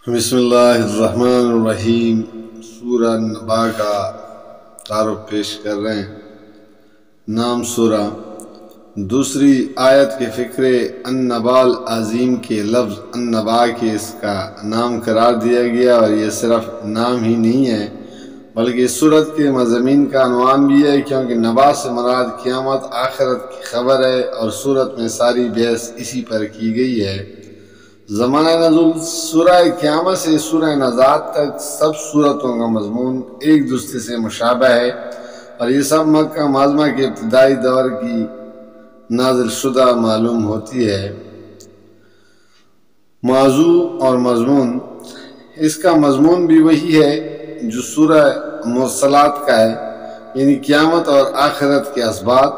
بسم اللہ الرحمن الرحیم۔ سورہ نبا کا تعارف پیش کر رہے ہیں۔ نام سورہ، دوسری آیت کے فکرے النبا العظیم کے لفظ النبا کے اس کا نام قرار دیا گیا، اور یہ صرف نام ہی نہیں ہے بلکہ سورت کے مضامین کا عنوان بھی ہے، کیونکہ نبا سے مراد قیامت آخرت کی خبر ہے، اور سورت میں ساری بحث اسی پر کی گئی ہے۔ زمانہ نزول سورہ قیامت سے سورہ نزات تک سب سورتوں کا مضمون ایک دوسرے سے مشابہ ہے، اور یہ سب مکہ معظمہ کے ابتدائی دور کی نازل شدہ معلوم ہوتی ہے۔ موضوع اور مضمون، اس کا مضمون بھی وہی ہے جو سورہ مرسلات کا ہے، یعنی قیامت اور آخرت کے اسباب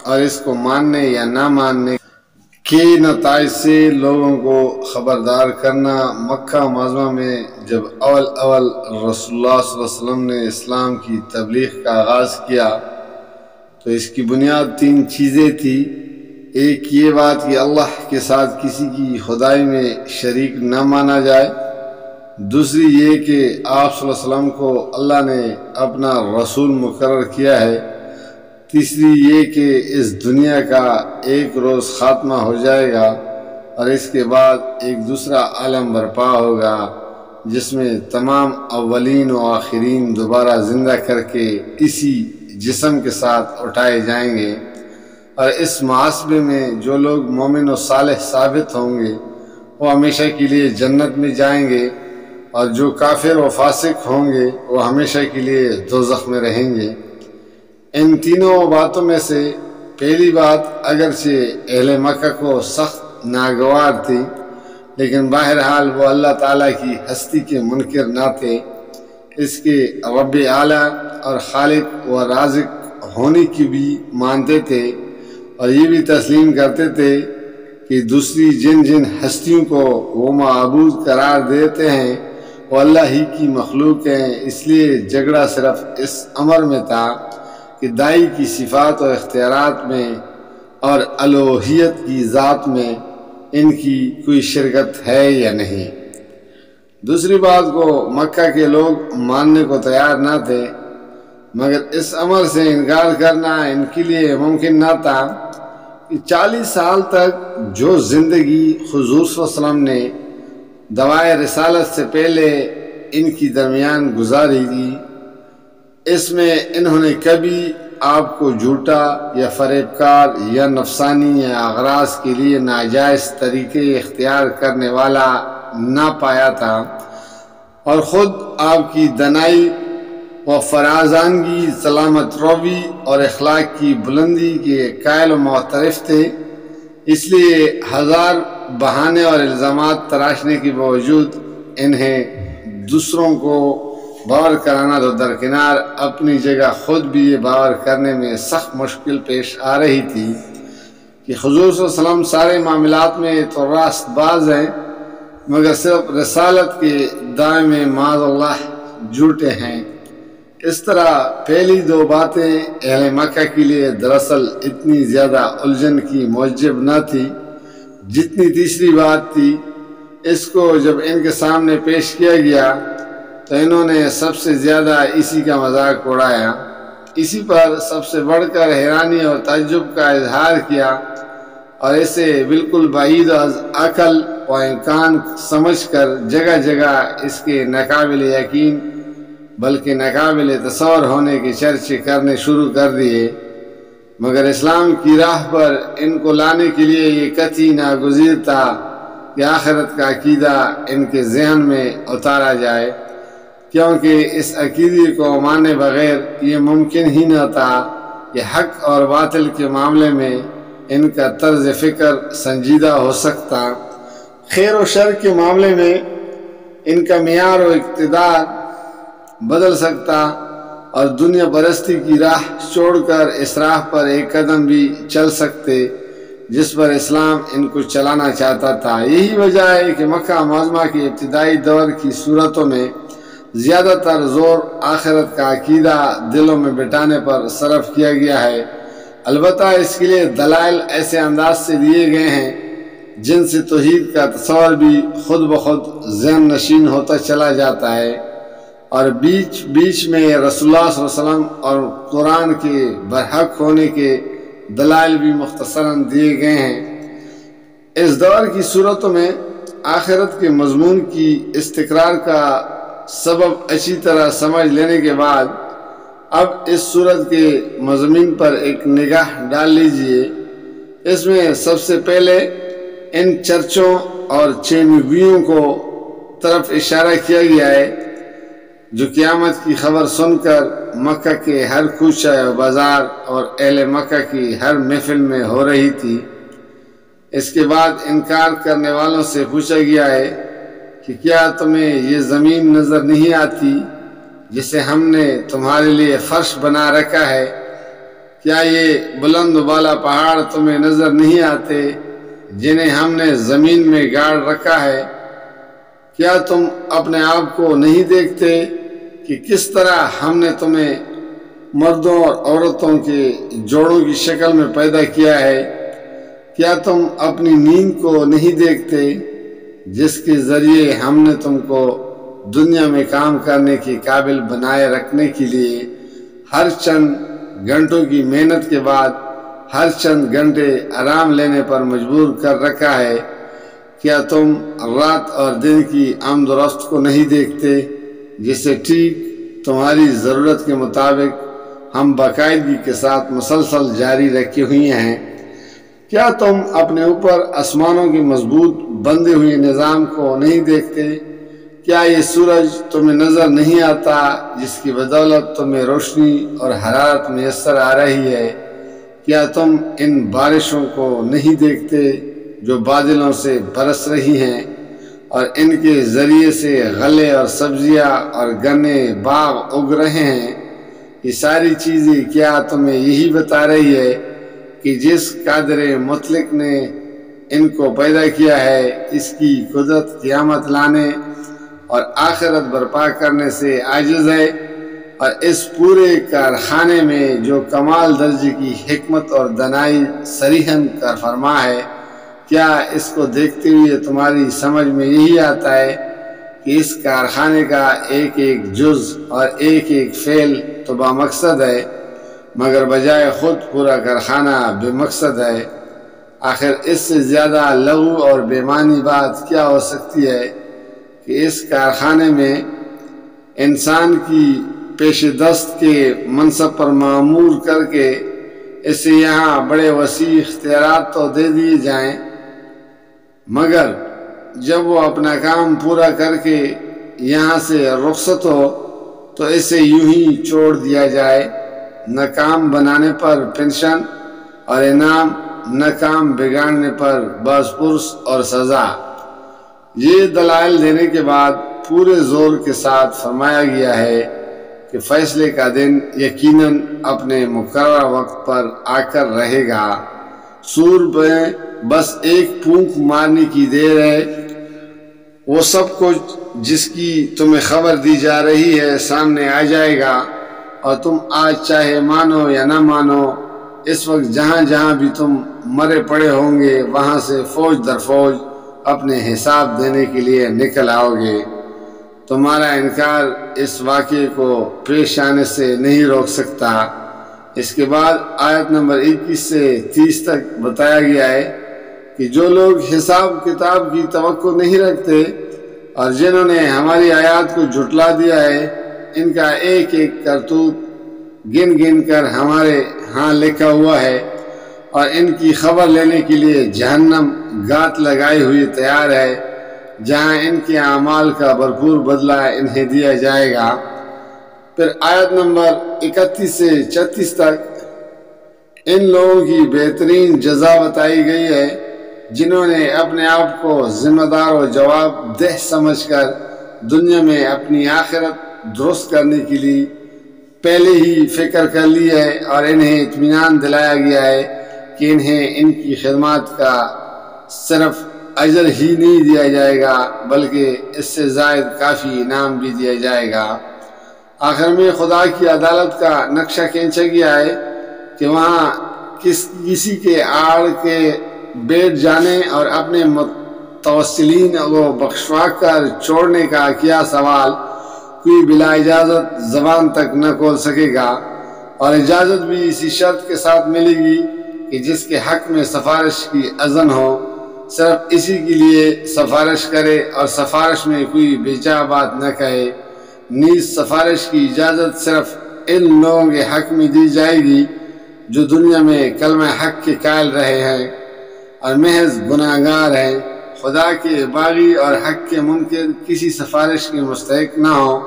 اور اس کو ماننے یا نہ ماننے کے نتائج سے لوگوں کو خبردار کرنا۔ مکہ معظمہ میں جب اول رسول اللہ صلی اللہ علیہ وسلم نے اسلام کی تبلیغ کا آغاز کیا تو اس کی بنیاد تین چیزیں تھیں۔ ایک یہ بات کہ اللہ کے ساتھ کسی کی خدائی میں شریک نہ مانا جائے، دوسری یہ کہ آپ صلی اللہ علیہ وسلم کو اللہ نے اپنا رسول مقرر کیا ہے، تیسری یہ کہ اس دنیا کا ایک روز خاتمہ ہو جائے گا اور اس کے بعد ایک دوسرا عالم برپا ہوگا جس میں تمام اولین و آخرین دوبارہ زندہ کر کے اسی جسم کے ساتھ اٹھائے جائیں گے، اور اس محاسبے میں جو لوگ مومن و صالح ثابت ہوں گے وہ ہمیشہ کے لیے جنت میں جائیں گے، اور جو کافر و فاسق ہوں گے وہ ہمیشہ کے لیے دوزخ میں رہیں گے۔ ان تینوں باتوں میں سے پہلی بات اگرچہ اہل مکہ کو سخت ناگوار تھی، لیکن بہرحال وہ اللہ تعالیٰ کی ہستی کے منکر نہ تھے، اس کے رب اعلیٰ اور خالق و رازق ہونے کی بھی مانتے تھے، اور یہ بھی تسلیم کرتے تھے کہ دوسری جن ہستیوں کو وہ معبود قرار دیتے ہیں وہ اللہ ہی کی مخلوق ہیں۔ اس لیے جھگڑا صرف اس امر میں تھا کہ دائی کی صفات و اختیارات میں اور الوہیت کی ذات میں ان کی کوئی شرکت ہے یا نہیں۔ دوسری بات کو مکہ کے لوگ ماننے کو تیار نہ تھے، مگر اس امر سے انکار کرنا ان کے لیے ممکن نہ تھا کہ 40 سال تک جو زندگی حضور صلی اللہ علیہ وسلم نے دوائے رسالت سے پہلے ان کی درمیان گزاری تھی، اس میں انہوں نے کبھی آپ کو جھوٹا یا فریب کار یا نفسانی یا اغراض کے لیے ناجائز طریقے اختیار کرنے والا نہ پایا تھا، اور خود آپ کی دانائی و فرازانگی، سلامت روی اور اخلاق کی بلندی کے قائل و معترف تھے۔ اس لیے ہزار بہانے اور الزامات تراشنے کے باوجود انہیں دوسروں کو باور کرانا تو درکنار، اپنی جگہ خود بھی یہ باور کرنے میں سخت مشکل پیش آ رہی تھی کہ حضور صلی اللہ علیہ وسلم سارے معاملات میں تو راست باز ہیں، مگر صرف رسالت کے دائیں میں معاذ اللہ جھوٹے ہیں۔ اس طرح پہلی دو باتیں اہل مکہ کے لیے دراصل اتنی زیادہ الجھن کی موجب نہ تھی جتنی تیسری بات تھی۔ اس کو جب ان کے سامنے پیش کیا گیا تو انہوں نے سب سے زیادہ اسی کا مذاق اڑایا، اسی پر سب سے بڑھ کر حیرانی اور تعجب کا اظہار کیا، اور اسے بالکل بعید از عقل و امکان سمجھ کر جگہ جگہ اس کے ناقابل یقین بلکہ ناقابل تصور ہونے کے چرچے کرنے شروع کر دیے۔ مگر اسلام کی راہ پر ان کو لانے کے لیے یہ قطعی ناگزیر تھا کہ آخرت کا عقیدہ ان کے ذہن میں اتارا جائے، کیونکہ اس عقیدے کو مانے بغیر یہ ممکن ہی نہ تھا کہ حق اور باطل کے معاملے میں ان کا طرز فکر سنجیدہ ہو سکتا، خیر و شر کے معاملے میں ان کا معیار و اقتدار بدل سکتا، اور دنیا پرستی کی راہ چھوڑ کر اس راہ پر ایک قدم بھی چل سکتے جس پر اسلام ان کو چلانا چاہتا تھا۔ یہی وجہ ہے کہ مکہ معظمہ کے ابتدائی دور کی صورتوں میں زیادہ تر زور آخرت کا عقیدہ دلوں میں بٹھانے پر صرف کیا گیا ہے۔ البتہ اس کے لیے دلائل ایسے انداز سے دیے گئے ہیں جن سے توحید کا تصور بھی خود بخود ذہن نشین ہوتا چلا جاتا ہے، اور بیچ بیچ میں رسول اللہ صلی اللہ علیہ وسلم اور قرآن کے برحق ہونے کے دلائل بھی مختصراً دیے گئے ہیں۔ اس دور کی صورتوں میں آخرت کے مضمون کی استقرار کا سبب اچھی طرح سمجھ لینے کے بعد اب اس صورت کے مضمون پر ایک نگاہ ڈال لیجئے۔ اس میں سب سے پہلے ان چرچوں اور چینگوئیوں کو طرف اشارہ کیا گیا ہے جو قیامت کی خبر سن کر مکہ کے ہر کوچہ و بازار اور اہل مکہ کی ہر محفل میں ہو رہی تھی۔ اس کے بعد انکار کرنے والوں سے پوچھا گیا ہے کہ کیا تمہیں یہ زمین نظر نہیں آتی جسے ہم نے تمہارے لیے فرش بنا رکھا ہے؟ کیا یہ بلند و بالا پہاڑ تمہیں نظر نہیں آتے جنہیں ہم نے زمین میں گاڑ رکھا ہے؟ کیا تم اپنے آپ کو نہیں دیکھتے کہ کس طرح ہم نے تمہیں مردوں اور عورتوں کے جوڑوں کی شکل میں پیدا کیا ہے؟ کیا تم اپنی نیند کو نہیں دیکھتے جس کے ذریعے ہم نے تم کو دنیا میں کام کرنے کے قابل بنائے رکھنے کے لیے ہر چند گھنٹوں کی محنت کے بعد ہر چند گھنٹے آرام لینے پر مجبور کر رکھا ہے؟ کیا تم رات اور دن کی آمد و رفت کو نہیں دیکھتے جسے ٹھیک تمہاری ضرورت کے مطابق ہم باقاعدگی کے ساتھ مسلسل جاری رکھے ہوئے ہیں؟ کیا تم اپنے اوپر آسمانوں کے مضبوط بندھے ہوئے نظام کو نہیں دیکھتے؟ کیا یہ سورج تمہیں نظر نہیں آتا جس کی بدولت تمہیں روشنی اور حرارت میسر آ رہی ہے؟ کیا تم ان بارشوں کو نہیں دیکھتے جو بادلوں سے برس رہی ہیں اور ان کے ذریعے سے غلے اور سبزیاں اور گنے باغ اگ رہے ہیں؟ یہ ساری چیزیں کیا تمہیں یہی بتا رہی ہے کہ جس قادر مطلق نے ان کو پیدا کیا ہے اس کی قدرت قیامت لانے اور آخرت برپا کرنے سے عاجز ہے، اور اس پورے کارخانے میں جو کمال درجے کی حکمت اور دانائی صریحاً کار فرما ہے، کیا اس کو دیکھتے ہوئے تمہاری سمجھ میں یہی آتا ہے کہ اس کارخانے کا ایک ایک جز اور ایک ایک فعل تو با مقصد ہے مگر بجائے خود پورا کارخانہ بے مقصد ہے؟ آخر اس سے زیادہ لغو اور بے معنی بات کیا ہو سکتی ہے کہ اس کارخانے میں انسان کی پیش دست کے منصب پر معمور کر کے اسے یہاں بڑے وسیع اختیارات تو دے دیے جائیں، مگر جب وہ اپنا کام پورا کر کے یہاں سے رخصت ہو تو اسے یوں ہی چھوڑ دیا جائے، نہ کام بنانے پر پنشن اور انعام، نہ کام بگاڑنے پر باز پرس اور سزا۔ یہ دلائل دینے کے بعد پورے زور کے ساتھ فرمایا گیا ہے کہ فیصلے کا دن یقیناً اپنے مقررہ وقت پر آ کر رہے گا۔ سور میں بس ایک پھونک مارنے کی دیر ہے، وہ سب کچھ جس کی تمہیں خبر دی جا رہی ہے سامنے آ جائے گا، اور تم آج چاہے مانو یا نہ مانو اس وقت جہاں جہاں بھی تم مرے پڑے ہوں گے وہاں سے فوج در فوج اپنے حساب دینے کے لیے نکل آؤ گے۔ تمہارا انکار اس واقعے کو پیش آنے سے نہیں روک سکتا۔ اس کے بعد آیت نمبر 21 سے 30 تک بتایا گیا ہے کہ جو لوگ حساب کتاب کی توقع نہیں رکھتے اور جنہوں نے ہماری آیات کو جھٹلا دیا ہے، ان کا ایک ایک کرتوت گن گن کر ہمارے ہاں لکھا ہوا ہے، اور ان کی خبر لینے کے لیے جہنم گات لگائی ہوئی تیار ہے جہاں ان کے اعمال کا بھرپور بدلہ انہیں دیا جائے گا۔ پھر آیت نمبر 31 سے 36 تک ان لوگوں کی بہترین جزا بتائی گئی ہے جنہوں نے اپنے آپ کو ذمہ دار و جواب دہ سمجھ کر دنیا میں اپنی آخرت درست کرنے کے لیے پہلے ہی فکر کر لی ہے، اور انہیں اطمینان دلایا گیا ہے کہ انہیں ان کی خدمات کا صرف اجر ہی نہیں دیا جائے گا بلکہ اس سے زائد کافی انعام بھی دیا جائے گا۔ آخر میں خدا کی عدالت کا نقشہ کھینچا گیا ہے کہ وہاں کسی کے آڑ کے بیٹھ جانے اور اپنے متوسلین کو بخشوا کر چھوڑنے کا کیا سوال کوئی بلا اجازت زبان تک نہ کھول سکے گا، اور اجازت بھی اسی شرط کے ساتھ ملے گی کہ جس کے حق میں سفارش کی اذن ہو صرف اسی کے لیے سفارش کرے اور سفارش میں کوئی بےجا بات نہ کہے۔ نیز سفارش کی اجازت صرف ان لوگوں کے حق میں دی جائے گی جو دنیا میں کلمہ حق کے قائل رہے ہیں اور محض گناہگار ہیں، خدا کے باغی اور حق کے منکر کسی سفارش کے مستحق نہ ہو۔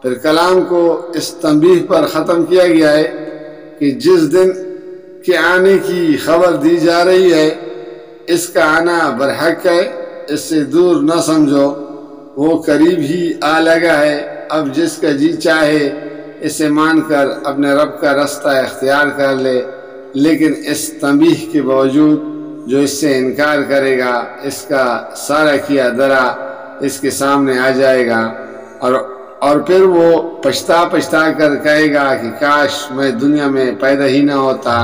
پھر کلام کو اس تنبیہ پر ختم کیا گیا ہے کہ جس دن کے آنے کی خبر دی جا رہی ہے اس کا آنا برحق ہے، اس سے دور نہ سمجھو، وہ قریب ہی آ لگا ہے۔ اب جس کا جی چاہے اسے مان کر اپنے رب کا رستہ اختیار کر لے، لیکن اس تنبیہ کے باوجود جو اس سے انکار کرے گا اس کا سارا کیا درا اس کے سامنے آ جائے گا، اور پھر وہ پچھتا کر کہے گا کہ کاش میں دنیا میں پیدا ہی نہ ہوتا۔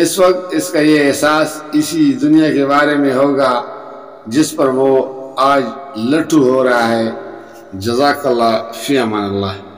اس وقت اس کا یہ احساس اسی دنیا کے بارے میں ہوگا جس پر وہ آج لٹو ہو رہا ہے۔ جزاک اللہ، فی امان اللہ۔